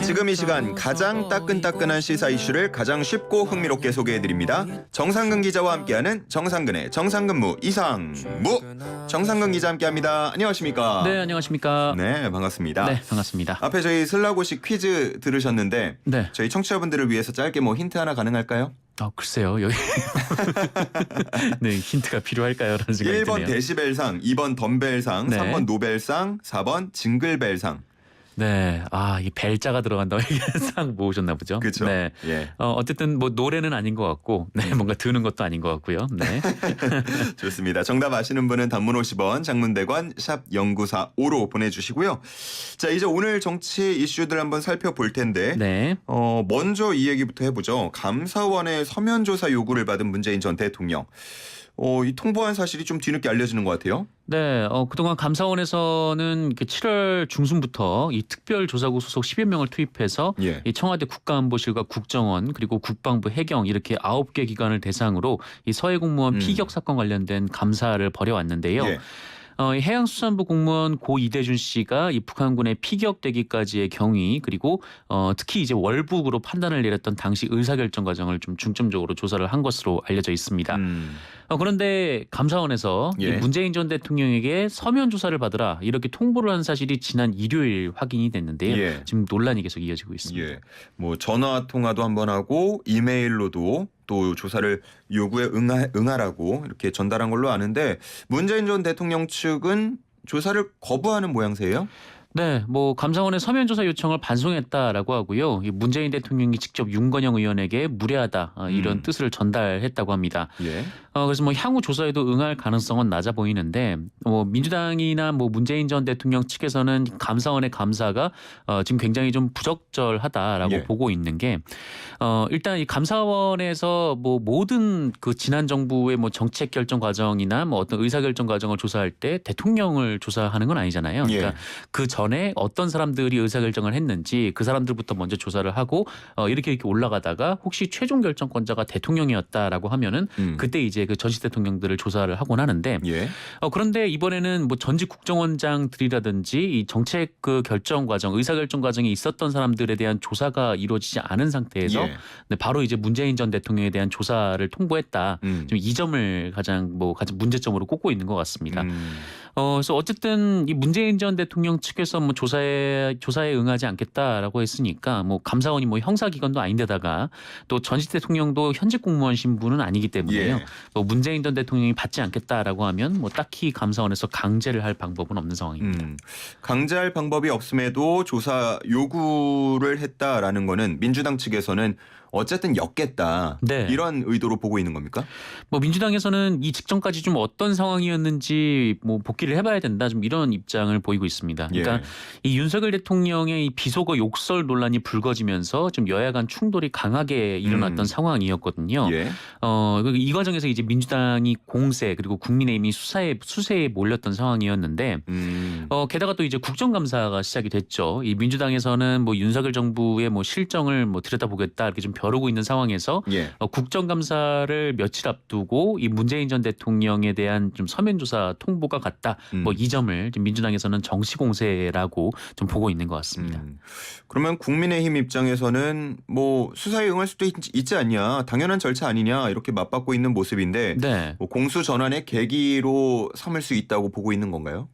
지금 이 시간 가장 따끈따끈한 시사 이슈를 가장 쉽고 흥미롭게 소개해드립니다. 정상근 기자와 함께하는 정상근의 정상근무 이상무. 정상근 기자 함께합니다. 안녕하십니까? 네, 안녕하십니까? 네, 반갑습니다. 네, 반갑습니다. 앞에 저희 슬라고식 퀴즈 들으셨는데 네. 저희 청취자분들을 위해서 짧게 뭐 힌트 하나 가능할까요? 글쎄요. 여기 네, 힌트가 필요할까요? 라는 생각이 1번 드네요. 데시벨상, 2번 덤벨상, 네. 3번 노벨상, 4번 징글벨상. 네, 이 벨자가 들어간다고 이게 상 모으셨나 보죠. 그렇죠. 네. 예. 어쨌든 뭐 노래는 아닌 것 같고, 네, 뭔가 드는 것도 아닌 것 같고요. 네. 좋습니다. 정답 아시는 분은 단문 50원, 장문 100원, 샵 0945로 보내주시고요. 자, 이제 오늘 정치 이슈들 한번 살펴볼 텐데 네. 먼저 이 얘기부터 해보죠. 감사원의 서면 조사 요구를 받은 문재인 전 대통령. 이 통보한 사실이 좀 뒤늦게 알려지는 것 같아요. 네, 그동안 감사원에서는 7월 중순부터 이 특별조사국 소속 10여 명을 투입해서 예. 이 청와대 국가안보실과 국정원 그리고 국방부 해경 이렇게 9개 기관을 대상으로 이 서해 공무원 피격 사건 관련된 감사를 벌여왔는데요. 예. 이 해양수산부 공무원 고 이대준 씨가 이 북한군의 피격되기까지의 경위 그리고 특히 이제 월북으로 판단을 내렸던 당시 의사결정 과정을 좀 중점적으로 조사를 한 것으로 알려져 있습니다. 그런데 감사원에서 예. 이 문재인 전 대통령에게 서면 조사를 받으라 이렇게 통보를 한 사실이 지난 일요일 확인이 됐는데요. 예. 지금 논란이 계속 이어지고 있습니다. 예. 뭐 전화 통화도 한번 하고 이메일로도 또 조사를 요구에 응하라고 이렇게 전달한 걸로 아는데 문재인 전 대통령 측은 조사를 거부하는 모양새예요? 네, 뭐 감사원의 서면 조사 요청을 반송했다라고 하고요. 이 문재인 대통령이 직접 윤건영 의원에게 무례하다 이런 뜻을 전달했다고 합니다. 예. 그래서 뭐 향후 조사에도 응할 가능성은 낮아 보이는데 민주당이나 뭐 문재인 전 대통령 측에서는 감사원의 감사가 지금 굉장히 좀 부적절하다라고 예. 보고 있는 게 일단 이 감사원에서 뭐 모든 그 지난 정부의 뭐 정책 결정 과정이나 뭐 어떤 의사 결정 과정을 조사할 때 대통령을 조사하는 건 아니잖아요. 그러니까 예. 그 전에 어떤 사람들이 의사 결정을 했는지 그 사람들부터 먼저 조사를 하고 이렇게 올라가다가 혹시 최종 결정권자가 대통령이었다라고 하면은 그때 이제 그 전직 대통령들을 조사를 하곤 하는데 예. 그런데 이번에는 뭐 전직 국정원장들이라든지 이 정책 그 결정 과정, 의사 결정 과정에 있었던 사람들에 대한 조사가 이루어지지 않은 상태에서 예. 네, 바로 이제 문재인 전 대통령에 대한 조사를 통보했다. 지금 이 점을 가장 문제점으로 꼽고 있는 것 같습니다. 그래서 어쨌든 이 문재인 전 대통령 측에서 뭐 조사에 응하지 않겠다라고 했으니까 뭐 감사원이 뭐 형사기관도 아닌데다가 또 전직 대통령도 현직 공무원 신분은 아니기 때문에요. 예. 뭐 문재인 전 대통령이 받지 않겠다라고 하면 뭐 딱히 감사원에서 강제를 할 방법은 없는 상황입니다. 강제할 방법이 없음에도 조사 요구를 했다라는 거는 민주당 측에서는 어쨌든 엮겠다. 네. 이런 의도로 보고 있는 겁니까? 뭐 민주당에서는 이 직전까지 좀 어떤 상황이었는지 뭐 복귀를 해봐야 된다 좀 이런 입장을 보이고 있습니다. 그러니까 예. 이 윤석열 대통령의 이 비속어 욕설 논란이 불거지면서 좀 여야 간 충돌이 강하게 일어났던 상황이었거든요. 예. 이 과정에서 이제 민주당이 공세 그리고 국민의힘이 수세에 몰렸던 상황이었는데 게다가 또 이제 국정감사가 시작이 됐죠. 이 민주당에서는 뭐 윤석열 정부의 뭐 실정을 뭐 들여다보겠다 이렇게 좀 벼르고 있는 상황에서 예. 국정감사를 며칠 앞두고 이 문재인 전 대통령에 대한 좀 서면조사 통보가 갔다. 뭐 이 점을 지금 민주당에서는 정치 공세라고 좀 보고 있는 것 같습니다. 그러면 국민의힘 입장에서는 뭐 수사에 응할 수도 있지 않냐, 당연한 절차 아니냐 이렇게 맞받고 있는 모습인데 네. 뭐 공수 전환의 계기로 삼을 수 있다고 보고 있는 건가요?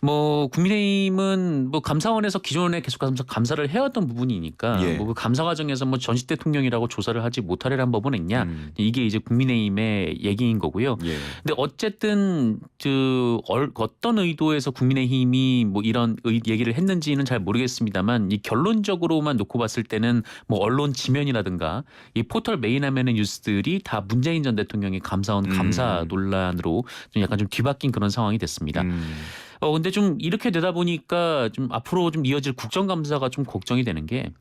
뭐 국민의힘은 뭐 감사원에서 기존에 계속 감사를 해왔던 부분이니까 예. 뭐 그 감사 과정에서 뭐 전직 대통령이라고 조사를 하지 못하려는 법은 있냐 이게 이제 국민의힘의 얘기인 거고요. 예. 근데 어쨌든 어떤 의도에서 국민의힘이 뭐 이런 얘기를 했는지는 잘 모르겠습니다만 이 결론적으로만 놓고 봤을 때는 뭐 언론 지면이라든가 이 포털 메인화면의 뉴스들이 다 문재인 전 대통령의 감사원 감사 논란으로 좀 약간 좀 뒤바뀐 그런 상황이 됐습니다. 근데 좀 이렇게 되다 보니까 좀 앞으로 좀 이어질 국정감사가 좀 걱정이 되는 게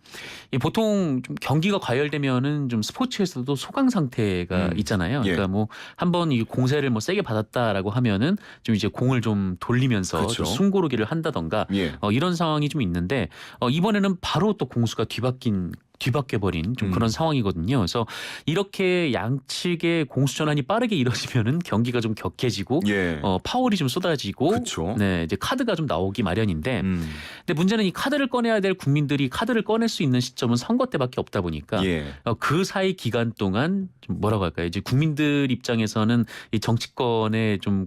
보통 좀 경기가 과열되면은 좀 스포츠에서도 소강 상태가 있잖아요. 예. 그러니까 뭐 한번 이 공세를 뭐 세게 받았다라고 하면은 좀 이제 공을 좀 돌리면서 그렇죠. 좀 숨고르기를 한다던가 예. 이런 상황이 좀 있는데 이번에는 바로 또 공수가 뒤바뀌어버린 좀 그런 상황이거든요. 그래서 이렇게 양측의 공수전환이 빠르게 이뤄지면은 경기가 좀 격해지고 예. 파울이 좀 쏟아지고 그렇죠. 네, 이제 카드가 좀 나오기 마련인데 근데 문제는 이 카드를 꺼내야 될 국민들이 카드를 꺼낼 수 있는 시점은 선거 때밖에 없다 보니까 예. 그 사이 기간 동안 좀 뭐라고 할까요? 이제 국민들 입장에서는 이 정치권의 좀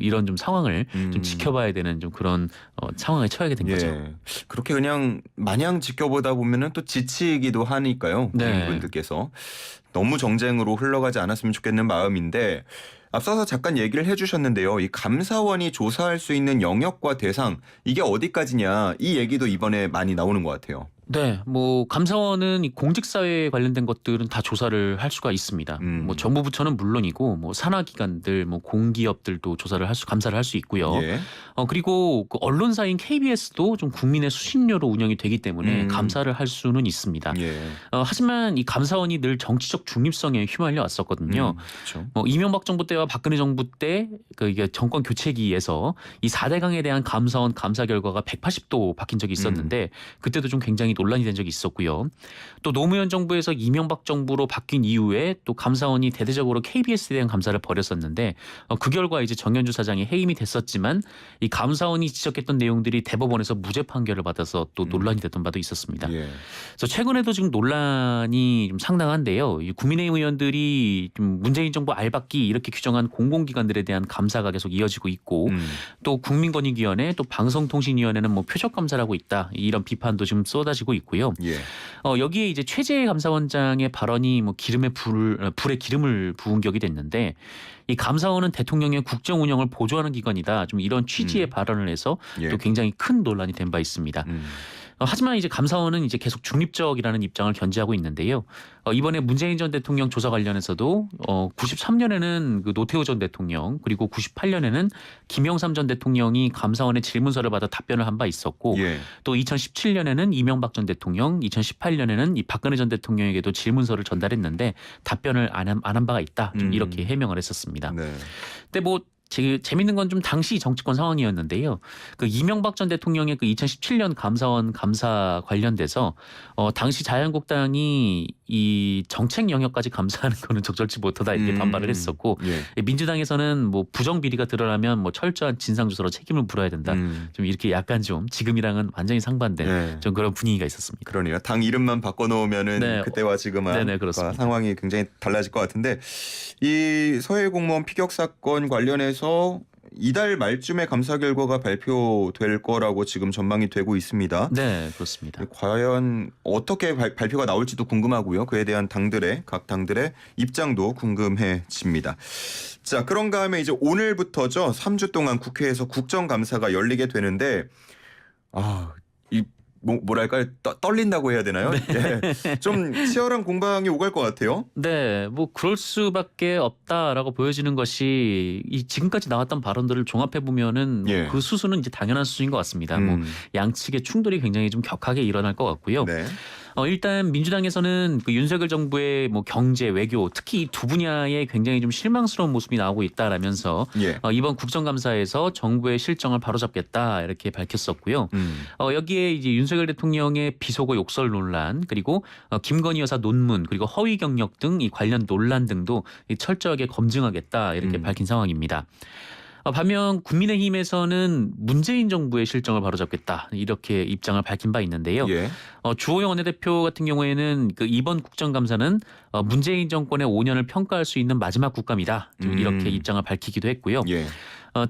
이런 좀 상황을 좀 지켜봐야 되는 좀 그런 상황에 처하게 된 거죠. 예. 그렇게 그냥 마냥 지켜보다 보면은 또 지치기도 하니까요. 네. 국민분들께서 너무 정쟁으로 흘러가지 않았으면 좋겠는 마음인데 앞서서 잠깐 얘기를 해주셨는데요. 이 감사원이 조사할 수 있는 영역과 대상 이게 어디까지냐 이 얘기도 이번에 많이 나오는 것 같아요. 네, 뭐 감사원은 이 공직사회에 관련된 것들은 다 조사를 할 수가 있습니다. 뭐 정부 부처는 물론이고 뭐 산하기관들, 뭐 공기업들도 감사를 할 수 있고요. 예. 그리고 그 언론사인 KBS도 좀 국민의 수신료로 운영이 되기 때문에 감사를 할 수는 있습니다. 예. 하지만 이 감사원이 늘 정치적 중립성에 휘말려 왔었거든요. 그렇죠. 이명박 정부 때와 박근혜 정부 때 이게 정권 교체기에서 이 4대강에 대한 감사원 감사 결과가 180도 바뀐 적이 있었는데 그때도 좀 굉장히 논란이 된 적이 있었고요. 또 노무현 정부에서 이명박 정부로 바뀐 이후에 또 감사원이 대대적으로 KBS에 대한 감사를 벌였었는데 그 결과 이제 정현주 사장이 해임이 됐었지만 이 감사원이 지적했던 내용들이 대법원에서 무죄 판결을 받아서 또 논란이 됐던 바도 있었습니다. 예. 그래서 최근에도 지금 논란이 좀 상당한데요. 이 국민의힘 의원들이 좀 문재인 정부 알박기 이렇게 규정한 공공기관들에 대한 감사가 계속 이어지고 있고 또 국민권익위원회 또 방송통신위원회는 뭐 표적 감사를 하고 있다 이런 비판도 지금 쏟아지고 있고요. 예. 여기에 이제 최재 감사원장의 발언이 뭐 불에 기름을 부은 격이 됐는데 이 감사원은 대통령의 국정 운영을 보조하는 기관이다. 좀 이런 취지의 발언을 해서 예. 또 굉장히 큰 논란이 된 바 있습니다. 하지만 이제 감사원은 이제 계속 중립적이라는 입장을 견지하고 있는데요. 이번에 문재인 전 대통령 조사 관련해서도 93년에는 그 노태우 전 대통령 그리고 98년에는 김영삼 전 대통령이 감사원의 질문서를 받아 답변을 한 바 있었고 예. 또 2017년에는 이명박 전 대통령, 2018년에는 이 박근혜 전 대통령에게도 질문서를 전달했는데 답변을 안 한 바가 있다. 좀 이렇게 해명을 했었습니다. 네. 근데 뭐 재밌는 건 좀 당시 정치권 상황이었는데요. 그 이명박 전 대통령의 그 2017년 감사원 감사 관련돼서 당시 자유한국당이 이 정책 영역까지 감사하는 거는 적절치 못하다 이렇게 반발을 했었고 예. 민주당에서는 뭐 부정 비리가 드러나면 뭐 철저한 진상 조사로 책임을 물어야 된다. 좀 이렇게 약간 좀 지금이랑은 완전히 상반된 네. 좀 그런 분위기가 있었습니다. 그러니까 당 이름만 바꿔놓으면은 네. 그때와 지금은 네네, 그렇습니다. 상황이 굉장히 달라질 것 같은데 이 서해 공무원 피격 사건 관련해서 이달 말쯤에 감사 결과가 발표될 거라고 지금 전망이 되고 있습니다. 네, 그렇습니다. 과연 어떻게 발표가 나올지도 궁금하고요. 그에 대한 각 당들의 입장도 궁금해집니다. 자, 그런가 하면 이제 오늘부터죠. 3주 동안 국회에서 국정감사가 열리게 되는데 뭐랄까요? 떨린다고 해야 되나요? 네. 좀 치열한 공방이 오갈 것 같아요. 네, 뭐 그럴 수밖에 없다라고 보여지는 것이 이 지금까지 나왔던 발언들을 종합해 보면은 예. 그 수순은 이제 당연한 수순인 것 같습니다. 뭐 양측의 충돌이 굉장히 좀 격하게 일어날 것 같고요. 네. 일단 민주당에서는 그 윤석열 정부의 뭐 경제, 외교 특히 이 두 분야에 굉장히 좀 실망스러운 모습이 나오고 있다라면서 예. 이번 국정감사에서 정부의 실정을 바로잡겠다 이렇게 밝혔었고요. 여기에 이제 윤석열 대통령의 비속어 욕설 논란 그리고 김건희 여사 논문 그리고 허위 경력 등 이 관련 논란 등도 철저하게 검증하겠다 이렇게 밝힌 상황입니다. 반면 국민의힘에서는 문재인 정부의 실정을 바로잡겠다 이렇게 입장을 밝힌 바 있는데요. 예. 주호영 원내대표 같은 경우에는 그 이번 국정감사는 문재인 정권의 5년을 평가할 수 있는 마지막 국감이다 이렇게 입장을 밝히기도 했고요. 예.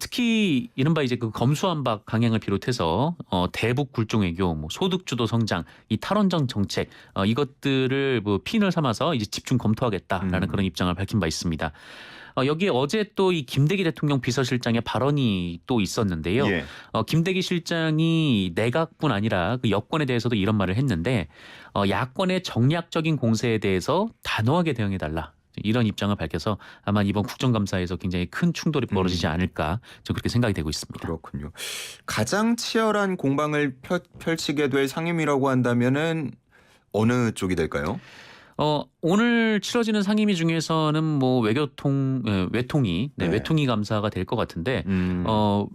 특히 이른바 이제 그 검수완박 강행을 비롯해서 대북 굴종외교, 뭐 소득주도 성장, 이 탈원전 정책 이것들을 뭐 핀을 삼아서 이제 집중 검토하겠다라는 그런 입장을 밝힌 바 있습니다. 여기에 어제 또 이 김대기 대통령 비서실장의 발언이 또 있었는데요. 예. 김대기 실장이 내각뿐 아니라 그 여권에 대해서도 이런 말을 했는데 야권의 정략적인 공세에 대해서 단호하게 대응해달라. 이런 입장을 밝혀서 아마 이번 국정감사에서 굉장히 큰 충돌이 벌어지지 않을까 좀 그렇게 생각이 되고 있습니다. 그렇군요. 가장 치열한 공방을 펼치게 될 상임위라고 한다면은 어느 쪽이 될까요? 오늘 치러지는 상임위 중에서는 뭐 외통위, 네. 외통위 감사가 될 것 같은데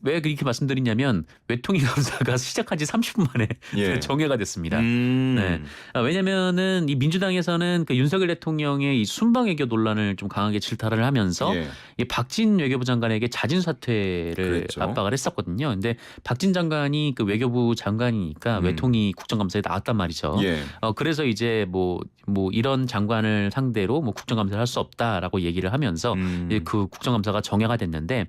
왜 그렇게 말씀드리냐면 외통위 감사가 시작한 지 30분 만에 예. 정회가 됐습니다. 네. 왜냐면은 이 민주당에서는 그 윤석열 대통령의 이 순방 외교 논란을 좀 강하게 질타를 하면서 예. 이 박진 외교부 장관에게 자진 사퇴를 그랬죠. 압박을 했었거든요. 근데 박진 장관이 그 외교부 장관이니까 외통위 국정감사에 나왔단 말이죠. 예. 그래서 이제 뭐 이런 장관을 상대로 뭐 국정감사를 할 수 없다라고 얘기를 하면서 이제 그 국정감사가 정회가 됐는데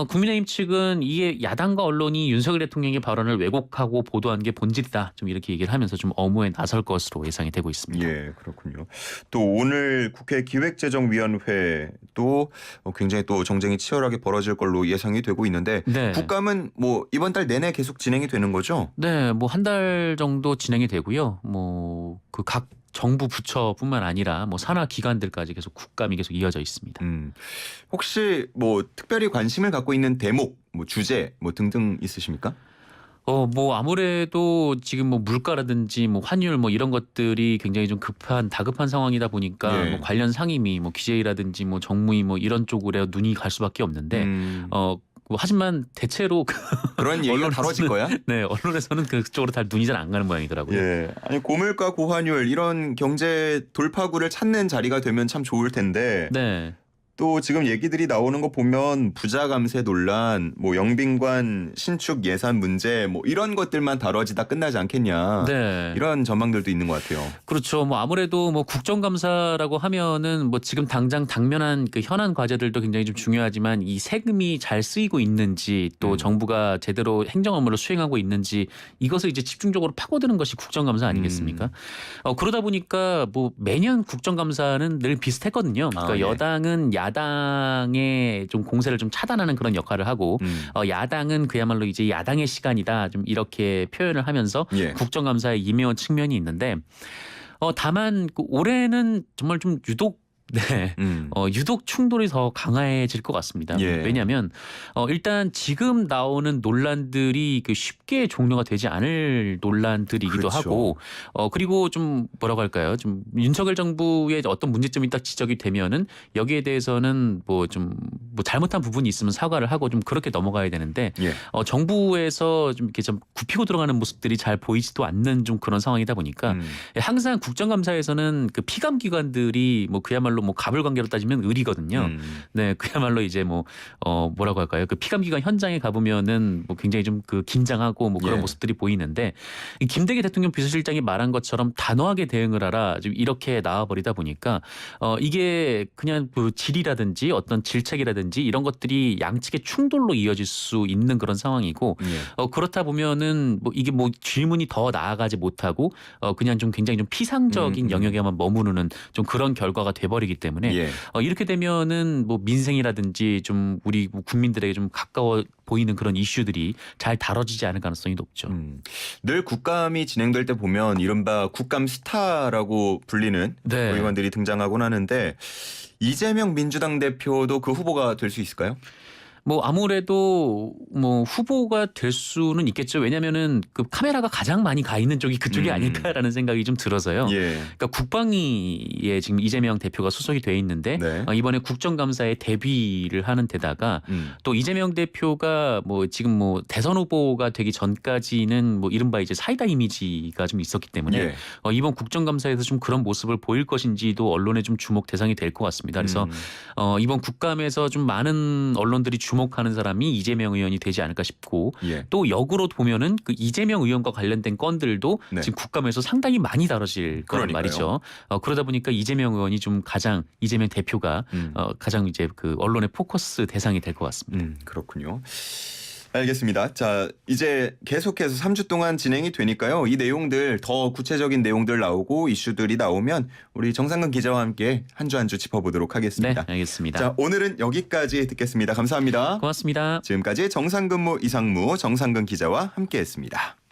국민의힘 측은 이게 야당과 언론이 윤석열 대통령의 발언을 왜곡하고 보도한 게 본질이다. 좀 이렇게 얘기를 하면서 좀 엄호에 나설 것으로 예상이 되고 있습니다. 예, 그렇군요. 또 오늘 국회 기획재정위원회도 굉장히 또 정쟁이 치열하게 벌어질 걸로 예상이 되고 있는데 네. 국감은 뭐 이번 달 내내 계속 진행이 되는 거죠? 네, 뭐 한 달 정도 진행이 되고요. 뭐 그 각 정부 부처뿐만 아니라 뭐 산하 기관들까지 계속 국감이 계속 이어져 있습니다. 혹시 뭐 특별히 관심을 갖고 있는 대목, 뭐 주제, 뭐 등등 있으십니까? 뭐 아무래도 지금 뭐 물가라든지 뭐 환율 뭐 이런 것들이 굉장히 좀 다급한 상황이다 보니까 예. 뭐 관련 상임위, 뭐 기재위라든지 뭐 정무위 뭐 이런 쪽으로 눈이 갈 수밖에 없는데 하지만 대체로 그런 얘기가 다뤄질 거야? 네, 언론에서는 그쪽으로 다 눈이 잘 안 가는 모양이더라고요. 예. 아니 고물가 고환율 이런 경제 돌파구를 찾는 자리가 되면 참 좋을 텐데 네. 또 지금 얘기들이 나오는 거 보면 부자 감세 논란, 뭐 영빈관 신축 예산 문제 뭐 이런 것들만 다뤄지다 끝나지 않겠냐. 네. 이런 전망들도 있는 것 같아요. 그렇죠. 뭐 아무래도 뭐 국정감사라고 하면은 뭐 지금 당장 당면한 그 현안 과제들도 굉장히 좀 중요하지만 이 세금이 잘 쓰이고 있는지 또 정부가 제대로 행정 업무를 수행하고 있는지 이것을 이제 집중적으로 파고드는 것이 국정감사 아니겠습니까? 그러다 보니까 뭐 매년 국정감사는 늘 비슷했거든요. 그러니까 예. 여당은 야당의 좀 공세를 좀 차단하는 그런 역할을 하고 야당은 그야말로 이제 야당의 시간이다 좀 이렇게 표현을 하면서 예. 국정감사에 임해온 측면이 있는데 다만 올해는 정말 좀 유독 유독 충돌이 더 강해질 것 같습니다. 예. 왜냐하면 일단 지금 나오는 논란들이 쉽게 종료가 되지 않을 논란들이기도 그렇죠. 하고 그리고 좀 뭐라고 할까요? 좀 윤석열 정부의 어떤 문제점이 딱 지적이 되면은 여기에 대해서는 뭐 잘못한 부분이 있으면 사과를 하고 좀 그렇게 넘어가야 되는데 예. 정부에서 좀 이렇게 좀 굽히고 들어가는 모습들이 잘 보이지도 않는 좀 그런 상황이다 보니까 항상 국정감사에서는 그 피감 기관들이 뭐 그야말로 뭐 가불관계로 따지면 을이거든요. 네, 그야말로 이제 뭐 뭐라고 할까요? 그 피감기관 현장에 가보면은 뭐 굉장히 좀 그 긴장하고 뭐 그런 예. 모습들이 보이는데 이 김대기 대통령 비서실장이 말한 것처럼 단호하게 대응을 하라 좀 이렇게 나와버리다 보니까 이게 그냥 그 질이라든지 어떤 질책이라든지 이런 것들이 양측의 충돌로 이어질 수 있는 그런 상황이고 예. 그렇다 보면은 뭐 이게 뭐 질문이 더 나아가지 못하고 그냥 좀 굉장히 좀 피상적인 영역에만 머무르는 좀 그런 결과가 돼버리기 때문에 예. 이렇게 되면은 뭐 민생이라든지 좀 우리 국민들에게 좀 가까워 보이는 그런 이슈들이 잘 다뤄지지 않을 가능성이 높죠. 늘 국감이 진행될 때 보면 이른바 국감 스타라고 불리는 네. 의원들이 등장하곤 하는데 이재명 민주당 대표도 그 후보가 될 수 있을까요? 뭐 아무래도 뭐 후보가 될 수는 있겠죠. 왜냐면은 그 카메라가 가장 많이 가 있는 쪽이 그쪽이 아닐까라는 생각이 좀 들어서요. 예. 그러니까 국방위에 지금 이재명 대표가 소속이 돼 있는데 네. 이번에 국정감사에 대비를 하는 데다가 또 이재명 대표가 뭐 지금 뭐 대선 후보가 되기 전까지는 뭐 이른바 이제 사이다 이미지가 좀 있었기 때문에 예. 이번 국정감사에서 좀 그런 모습을 보일 것인지도 언론의 좀 주목 대상이 될 것 같습니다. 그래서 이번 국감에서 좀 많은 언론들이 주목하는 사람이 이재명 의원이 되지 않을까 싶고 예. 또 역으로 보면은 그 이재명 의원과 관련된 건들도 네. 지금 국감에서 상당히 많이 다뤄질 거란 그러니까요. 말이죠. 그러다 보니까 이재명 의원이 좀 가장 이재명 대표가 가장 이제 그 언론의 포커스 대상이 될 것 같습니다. 그렇군요. 알겠습니다. 자, 이제 계속해서 3주 동안 진행이 되니까요. 이 내용들 더 구체적인 내용들 나오고 이슈들이 나오면 우리 정상근 기자와 함께 한 주 한 주 짚어보도록 네, 하겠습니다. 알겠습니다. 자, 오늘은 여기까지 듣겠습니다. 감사합니다. 고맙습니다. 지금까지 정상근무 이상무 정상근 기자와 함께했습니다.